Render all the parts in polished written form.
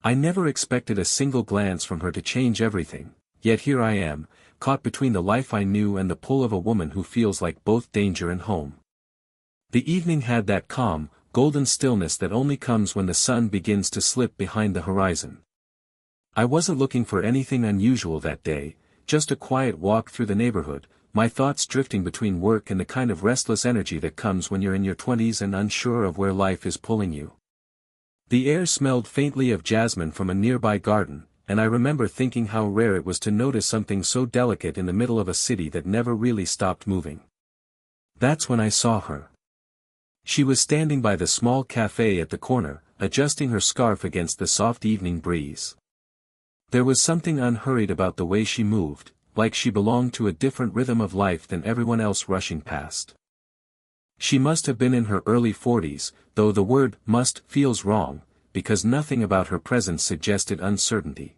I never expected a single glance from her to change everything, yet here I am, caught between the life I knew and the pull of a woman who feels like both danger and home. The evening had that calm, golden stillness that only comes when the sun begins to slip behind the horizon. I wasn't looking for anything unusual that day, just a quiet walk through the neighborhood, my thoughts drifting between work and the kind of restless energy that comes when you're in your 20s and unsure of where life is pulling you. The air smelled faintly of jasmine from a nearby garden, and I remember thinking how rare it was to notice something so delicate in the middle of a city that never really stopped moving. That's when I saw her. She was standing by the small cafe at the corner, adjusting her scarf against the soft evening breeze. There was something unhurried about the way she moved, like she belonged to a different rhythm of life than everyone else rushing past. She must have been in her early 40s, though the word must feels wrong, because nothing about her presence suggested uncertainty.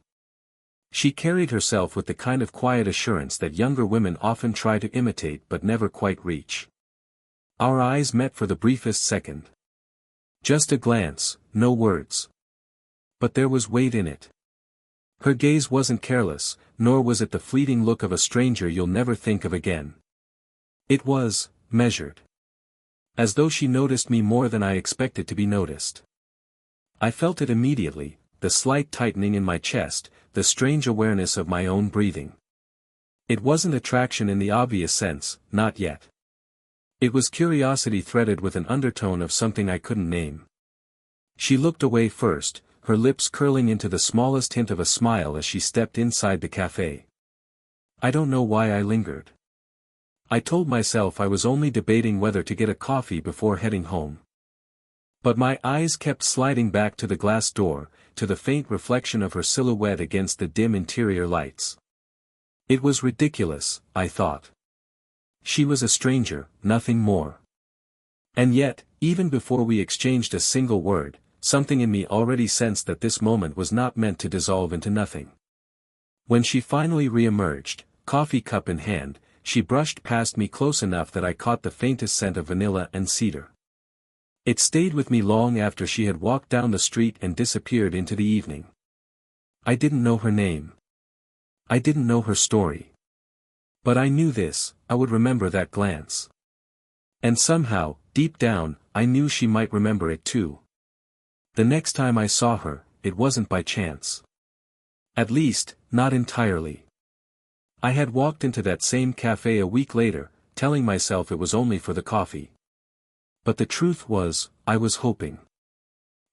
She carried herself with the kind of quiet assurance that younger women often try to imitate but never quite reach. Our eyes met for the briefest second. Just a glance, no words. But there was weight in it. Her gaze wasn't careless, nor was it the fleeting look of a stranger you'll never think of again. It was measured. As though she noticed me more than I expected to be noticed. I felt it immediately, the slight tightening in my chest, the strange awareness of my own breathing. It wasn't attraction in the obvious sense, not yet. It was curiosity threaded with an undertone of something I couldn't name. She looked away first, her lips curling into the smallest hint of a smile as she stepped inside the cafe. I don't know why I lingered. I told myself I was only debating whether to get a coffee before heading home. But my eyes kept sliding back to the glass door, to the faint reflection of her silhouette against the dim interior lights. It was ridiculous, I thought. She was a stranger, nothing more. And yet, even before we exchanged a single word, something in me already sensed that this moment was not meant to dissolve into nothing. When she finally re-emerged, coffee cup in hand, she brushed past me close enough that I caught the faintest scent of vanilla and cedar. It stayed with me long after she had walked down the street and disappeared into the evening. I didn't know her name. I didn't know her story. But I knew this, I would remember that glance. And somehow, deep down, I knew she might remember it too. The next time I saw her, it wasn't by chance. At least, not entirely. I had walked into that same cafe a week later, telling myself it was only for the coffee. But the truth was, I was hoping.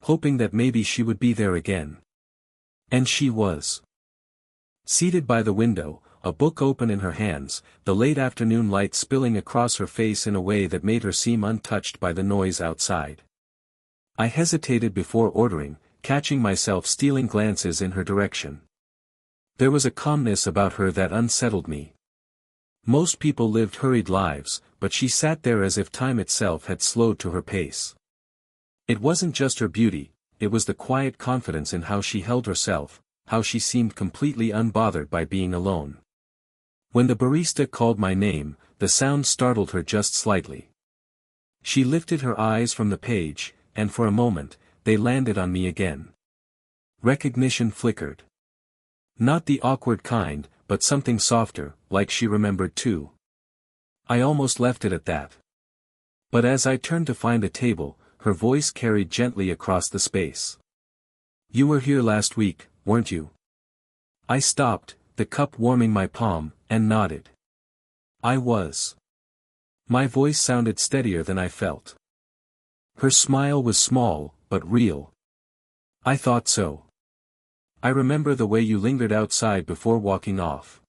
Hoping that maybe she would be there again. And she was. Seated by the window, a book open in her hands, the late afternoon light spilling across her face in a way that made her seem untouched by the noise outside. I hesitated before ordering, catching myself stealing glances in her direction. There was a calmness about her that unsettled me. Most people lived hurried lives, but she sat there as if time itself had slowed to her pace. It wasn't just her beauty, it was the quiet confidence in how she held herself, how she seemed completely unbothered by being alone. When the barista called my name, the sound startled her just slightly. She lifted her eyes from the page, and for a moment, they landed on me again. Recognition flickered. Not the awkward kind, but something softer, like she remembered too. I almost left it at that. But as I turned to find a table, her voice carried gently across the space. "You were here last week, weren't you?" I stopped, the cup warming my palm, and nodded. I was. My voice sounded steadier than I felt. Her smile was small, but real. "I thought so. I remember the way you lingered outside before walking off."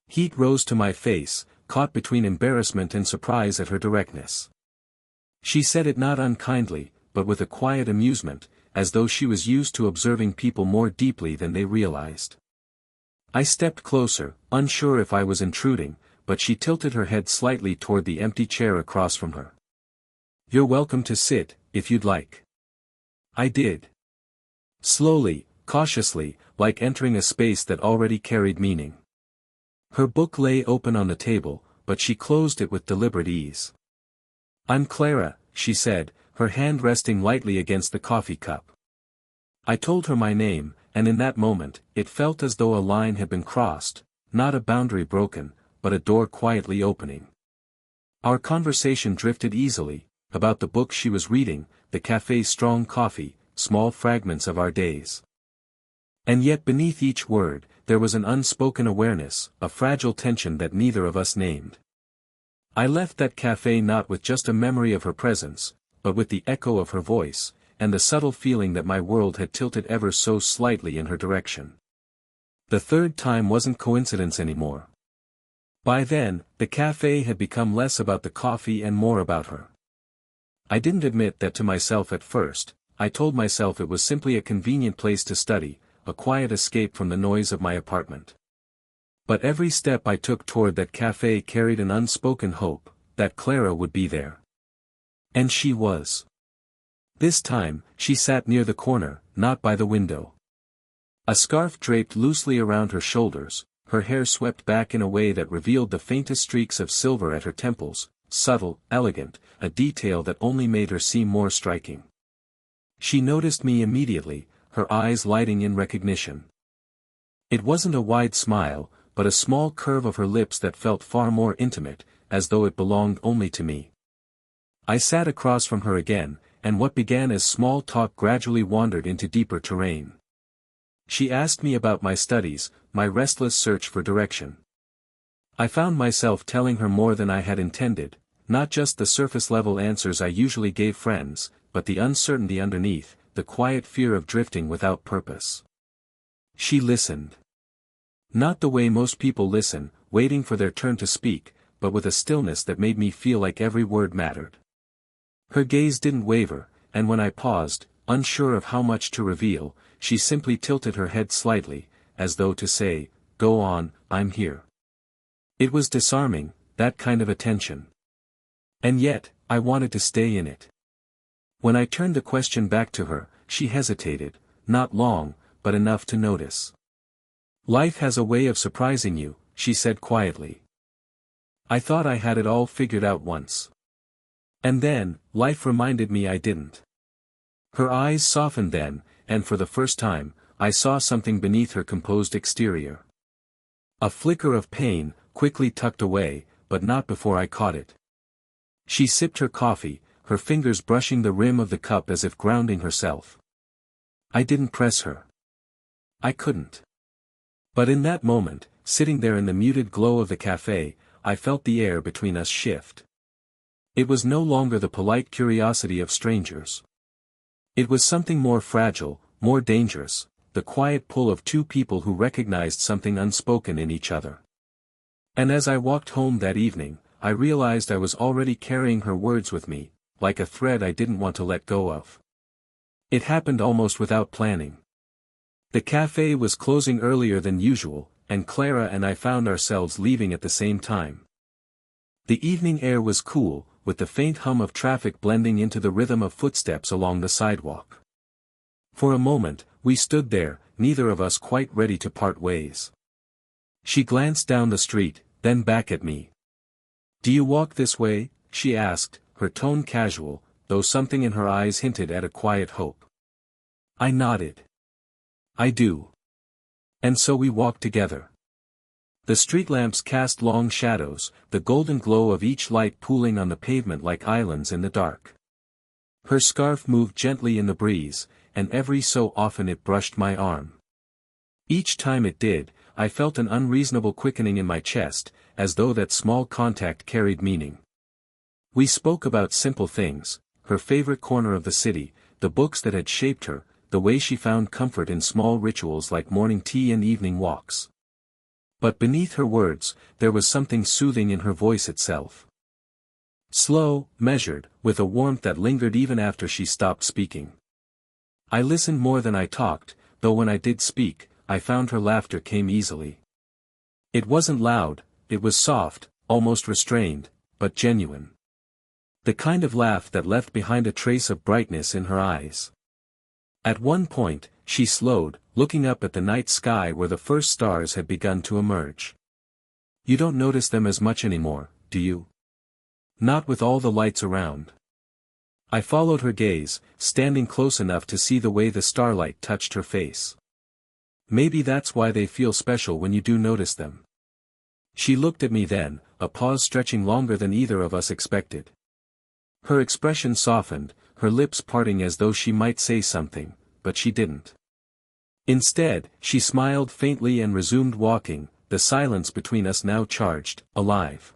Heat rose to my face, caught between embarrassment and surprise at her directness. She said it not unkindly, but with a quiet amusement, as though she was used to observing people more deeply than they realized. I stepped closer, unsure if I was intruding, but she tilted her head slightly toward the empty chair across from her. "You're welcome to sit, if you'd like." I did. Slowly, cautiously, like entering a space that already carried meaning. Her book lay open on the table, but she closed it with deliberate ease. "I'm Clara," she said, her hand resting lightly against the coffee cup. I told her my name, and in that moment, it felt as though a line had been crossed, not a boundary broken, but a door quietly opening. Our conversation drifted easily, about the book she was reading, the cafe's strong coffee, small fragments of our days. And yet beneath each word, there was an unspoken awareness, a fragile tension that neither of us named. I left that cafe not with just a memory of her presence, but with the echo of her voice, and the subtle feeling that my world had tilted ever so slightly in her direction. The third time wasn't coincidence anymore. By then, the cafe had become less about the coffee and more about her. I didn't admit that to myself at first. I told myself it was simply a convenient place to study, a quiet escape from the noise of my apartment. But every step I took toward that cafe carried an unspoken hope, that Clara would be there. And she was. This time, she sat near the corner, not by the window. A scarf draped loosely around her shoulders, her hair swept back in a way that revealed the faintest streaks of silver at her temples, subtle, elegant, a detail that only made her seem more striking. She noticed me immediately, her eyes lighting in recognition. It wasn't a wide smile, but a small curve of her lips that felt far more intimate, as though it belonged only to me. I sat across from her again, and what began as small talk gradually wandered into deeper terrain. She asked me about my studies, my restless search for direction. I found myself telling her more than I had intended, not just the surface-level answers I usually gave friends, but the uncertainty underneath, the quiet fear of drifting without purpose. She listened. Not the way most people listen, waiting for their turn to speak, but with a stillness that made me feel like every word mattered. Her gaze didn't waver, and when I paused, unsure of how much to reveal, she simply tilted her head slightly, as though to say, "Go on, I'm here." It was disarming, that kind of attention. And yet, I wanted to stay in it. When I turned the question back to her, she hesitated, not long, but enough to notice. "Life has a way of surprising you," she said quietly. "I thought I had it all figured out once. And then, life reminded me I didn't." Her eyes softened then, and for the first time, I saw something beneath her composed exterior. A flicker of pain, quickly tucked away, but not before I caught it. She sipped her coffee, her fingers brushing the rim of the cup as if grounding herself. I didn't press her. I couldn't. But in that moment, sitting there in the muted glow of the cafe, I felt the air between us shift. It was no longer the polite curiosity of strangers. It was something more fragile, more dangerous, the quiet pull of two people who recognized something unspoken in each other. And as I walked home that evening, I realized I was already carrying her words with me, like a thread I didn't want to let go of. It happened almost without planning. The cafe was closing earlier than usual, and Clara and I found ourselves leaving at the same time. The evening air was cool, with the faint hum of traffic blending into the rhythm of footsteps along the sidewalk. For a moment, we stood there, neither of us quite ready to part ways. She glanced down the street, then back at me. "Do you walk this way?" she asked, her tone casual, though something in her eyes hinted at a quiet hope. I nodded. "I do." And so we walked together. The street lamps cast long shadows, the golden glow of each light pooling on the pavement like islands in the dark. Her scarf moved gently in the breeze, and every so often it brushed my arm. Each time it did, I felt an unreasonable quickening in my chest, as though that small contact carried meaning. We spoke about simple things, her favorite corner of the city, the books that had shaped her, the way she found comfort in small rituals like morning tea and evening walks. But beneath her words, there was something soothing in her voice itself. Slow, measured, with a warmth that lingered even after she stopped speaking. I listened more than I talked, though when I did speak, I found her laughter came easily. It wasn't loud, it was soft, almost restrained, but genuine. The kind of laugh that left behind a trace of brightness in her eyes. At one point, she slowed, looking up at the night sky where the first stars had begun to emerge. "You don't notice them as much anymore, do you? Not with all the lights around." I followed her gaze, standing close enough to see the way the starlight touched her face. Maybe that's why they feel special when you do notice them. She looked at me then, a pause stretching longer than either of us expected. Her expression softened, her lips parting as though she might say something, but she didn't. Instead, she smiled faintly and resumed walking, the silence between us now charged, alive.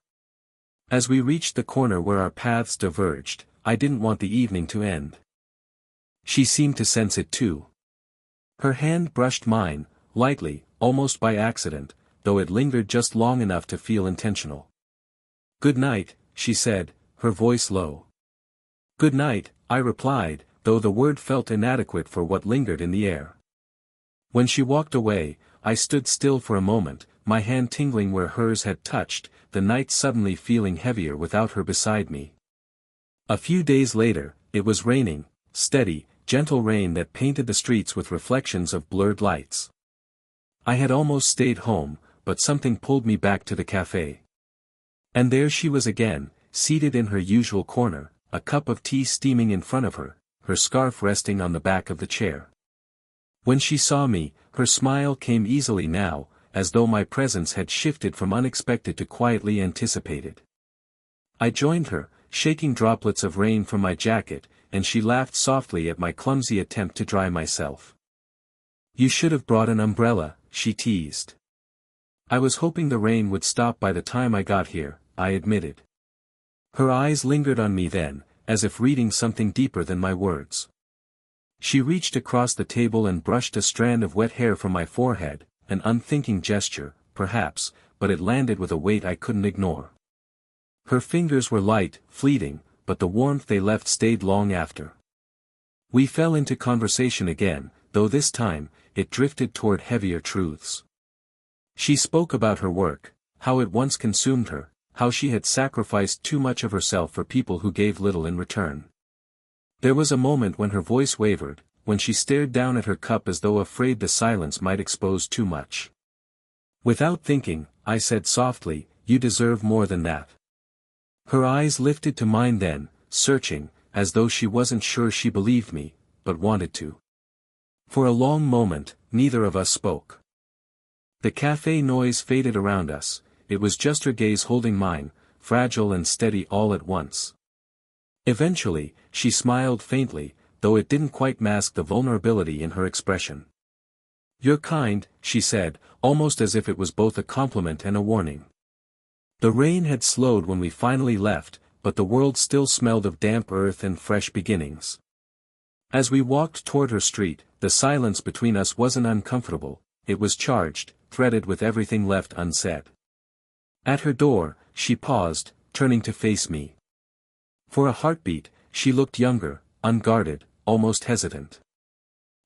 As we reached the corner where our paths diverged, I didn't want the evening to end. She seemed to sense it too. Her hand brushed mine, lightly, almost by accident, though it lingered just long enough to feel intentional. "Good night," she said, her voice low. "Good night," I replied, though the word felt inadequate for what lingered in the air. When she walked away, I stood still for a moment, my hand tingling where hers had touched, the night suddenly feeling heavier without her beside me. A few days later, it was raining, steady, gentle rain that painted the streets with reflections of blurred lights. I had almost stayed home, but something pulled me back to the cafe. And there she was again, seated in her usual corner, a cup of tea steaming in front of her, her scarf resting on the back of the chair. When she saw me, her smile came easily now, as though my presence had shifted from unexpected to quietly anticipated. I joined her, shaking droplets of rain from my jacket, and she laughed softly at my clumsy attempt to dry myself. "You should have brought an umbrella," she teased. "I was hoping the rain would stop by the time I got here," I admitted. Her eyes lingered on me then, as if reading something deeper than my words. She reached across the table and brushed a strand of wet hair from my forehead, an unthinking gesture, perhaps, but it landed with a weight I couldn't ignore. Her fingers were light, fleeting, but the warmth they left stayed long after. We fell into conversation again, though this time, it drifted toward heavier truths. She spoke about her work, how it once consumed her, how she had sacrificed too much of herself for people who gave little in return. There was a moment when her voice wavered, when she stared down at her cup as though afraid the silence might expose too much. Without thinking, I said softly, "You deserve more than that." Her eyes lifted to mine then, searching, as though she wasn't sure she believed me, but wanted to. For a long moment, neither of us spoke. The cafe noise faded around us, it was just her gaze holding mine, fragile and steady all at once. Eventually, she smiled faintly, though it didn't quite mask the vulnerability in her expression. "You're kind," she said, almost as if it was both a compliment and a warning. The rain had slowed when we finally left, but the world still smelled of damp earth and fresh beginnings. As we walked toward her street, the silence between us wasn't uncomfortable, it was charged, threaded with everything left unsaid. At her door, she paused, turning to face me. For a heartbeat, she looked younger, unguarded, almost hesitant.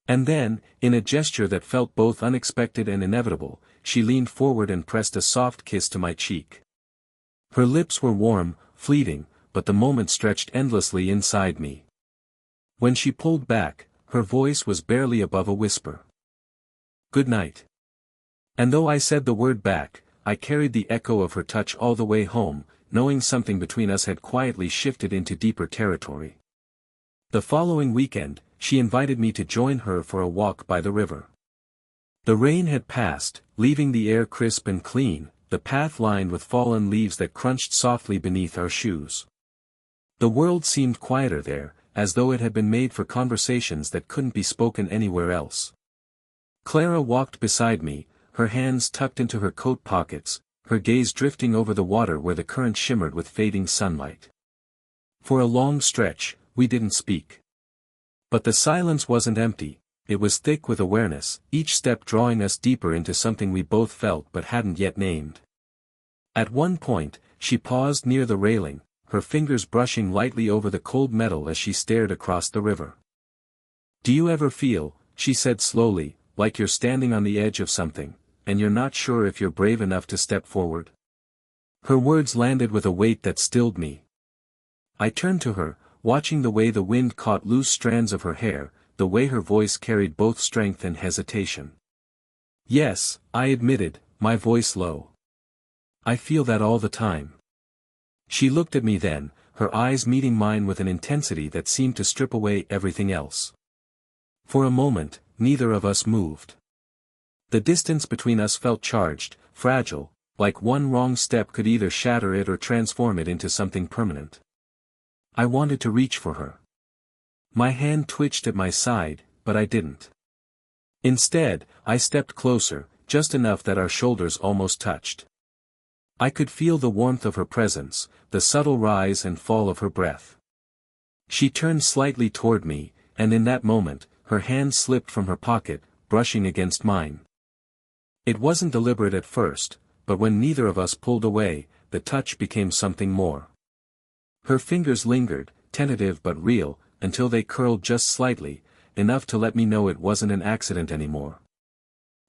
And then, in a gesture that felt both unexpected and inevitable, she leaned forward and pressed a soft kiss to my cheek. Her lips were warm, fleeting, but the moment stretched endlessly inside me. When she pulled back, her voice was barely above a whisper. "Good night." And though I said the word back, I carried the echo of her touch all the way home, knowing something between us had quietly shifted into deeper territory. The following weekend, she invited me to join her for a walk by the river. The rain had passed, leaving the air crisp and clean, the path lined with fallen leaves that crunched softly beneath our shoes. The world seemed quieter there, as though it had been made for conversations that couldn't be spoken anywhere else. Clara walked beside me, her hands tucked into her coat pockets, her gaze drifting over the water where the current shimmered with fading sunlight. For a long stretch, we didn't speak. But the silence wasn't empty, it was thick with awareness, each step drawing us deeper into something we both felt but hadn't yet named. At one point, she paused near the railing, her fingers brushing lightly over the cold metal as she stared across the river. "Do you ever feel," she said slowly, "like you're standing on the edge of something, and you're not sure if you're brave enough to step forward?" Her words landed with a weight that stilled me. I turned to her, watching the way the wind caught loose strands of her hair, the way her voice carried both strength and hesitation. "Yes," I admitted, my voice low. "I feel that all the time." She looked at me then, her eyes meeting mine with an intensity that seemed to strip away everything else. For a moment, neither of us moved. The distance between us felt charged, fragile, like one wrong step could either shatter it or transform it into something permanent. I wanted to reach for her. My hand twitched at my side, but I didn't. Instead, I stepped closer, just enough that our shoulders almost touched. I could feel the warmth of her presence, the subtle rise and fall of her breath. She turned slightly toward me, and in that moment, her hand slipped from her pocket, brushing against mine. It wasn't deliberate at first, but when neither of us pulled away, the touch became something more. Her fingers lingered, tentative but real, until they curled just slightly, enough to let me know it wasn't an accident anymore.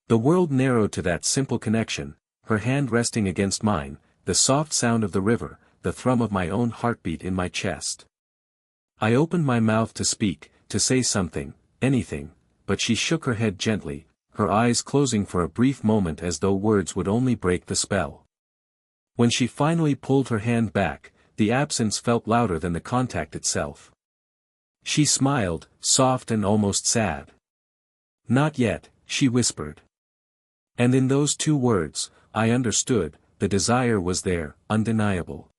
The world narrowed to that simple connection, her hand resting against mine, the soft sound of the river, the thrum of my own heartbeat in my chest. I opened my mouth to speak, to say something, anything, but she shook her head gently, her eyes closing for a brief moment as though words would only break the spell. When she finally pulled her hand back, the absence felt louder than the contact itself. She smiled, soft and almost sad. "Not yet," she whispered. And in those two words, I understood, the desire was there, undeniable.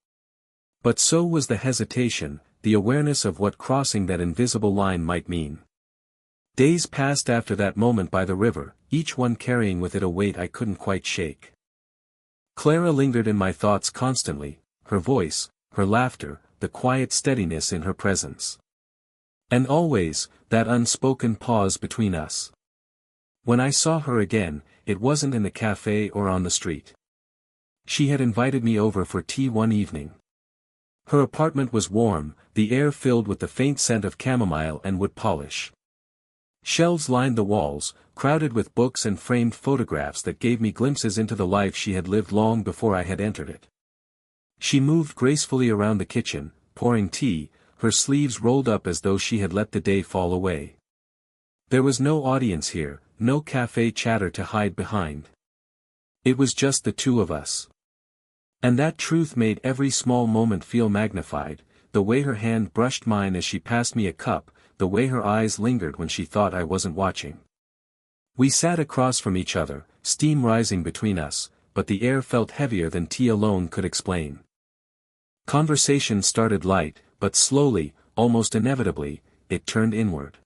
But so was the hesitation, the awareness of what crossing that invisible line might mean. Days passed after that moment by the river, each one carrying with it a weight I couldn't quite shake. Clara lingered in my thoughts constantly, her voice, her laughter, the quiet steadiness in her presence. And always, that unspoken pause between us. When I saw her again, it wasn't in the cafe or on the street. She had invited me over for tea one evening. Her apartment was warm, the air filled with the faint scent of chamomile and wood polish. Shelves lined the walls, crowded with books and framed photographs that gave me glimpses into the life she had lived long before I had entered it. She moved gracefully around the kitchen, pouring tea, her sleeves rolled up as though she had let the day fall away. There was no audience here, no cafe chatter to hide behind. It was just the two of us. And that truth made every small moment feel magnified, the way her hand brushed mine as she passed me a cup, the way her eyes lingered when she thought I wasn't watching. We sat across from each other, steam rising between us, but the air felt heavier than tea alone could explain. Conversation started light, but slowly, almost inevitably, it turned inward.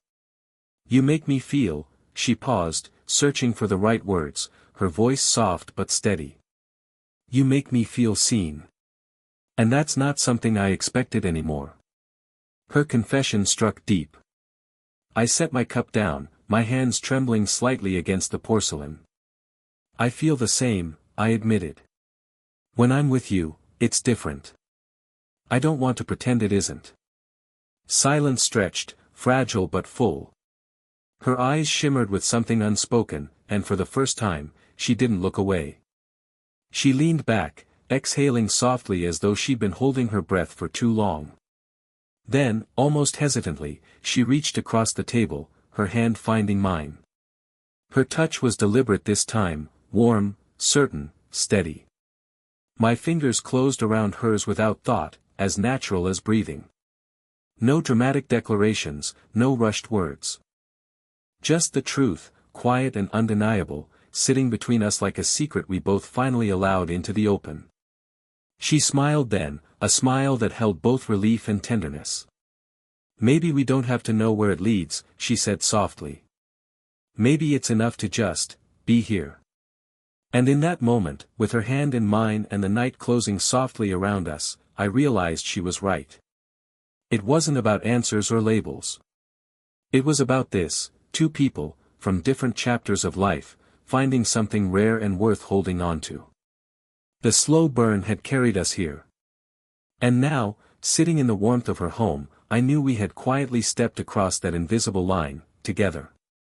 "You make me feel," she paused, searching for the right words, her voice soft but steady. "You make me feel seen. And that's not something I expected anymore." Her confession struck deep. I set my cup down, my hands trembling slightly against the porcelain. "I feel the same," I admitted. "When I'm with you, it's different. I don't want to pretend it isn't." Silence stretched, fragile but full. Her eyes shimmered with something unspoken, and for the first time, she didn't look away. She leaned back, exhaling softly as though she'd been holding her breath for too long. Then, almost hesitantly, she reached across the table, her hand finding mine. Her touch was deliberate this time, warm, certain, steady. My fingers closed around hers without thought, as natural as breathing. No dramatic declarations, no rushed words. Just the truth, quiet and undeniable, sitting between us like a secret we both finally allowed into the open. She smiled then, a smile that held both relief and tenderness. "Maybe we don't have to know where it leads," she said softly. "Maybe it's enough to just be here." And in that moment, with her hand in mine and the night closing softly around us, I realized she was right. It wasn't about answers or labels. It was about this, two people, from different chapters of life, finding something rare and worth holding on to. The slow burn had carried us here. And now, sitting in the warmth of her home, I knew we had quietly stepped across that invisible line, together.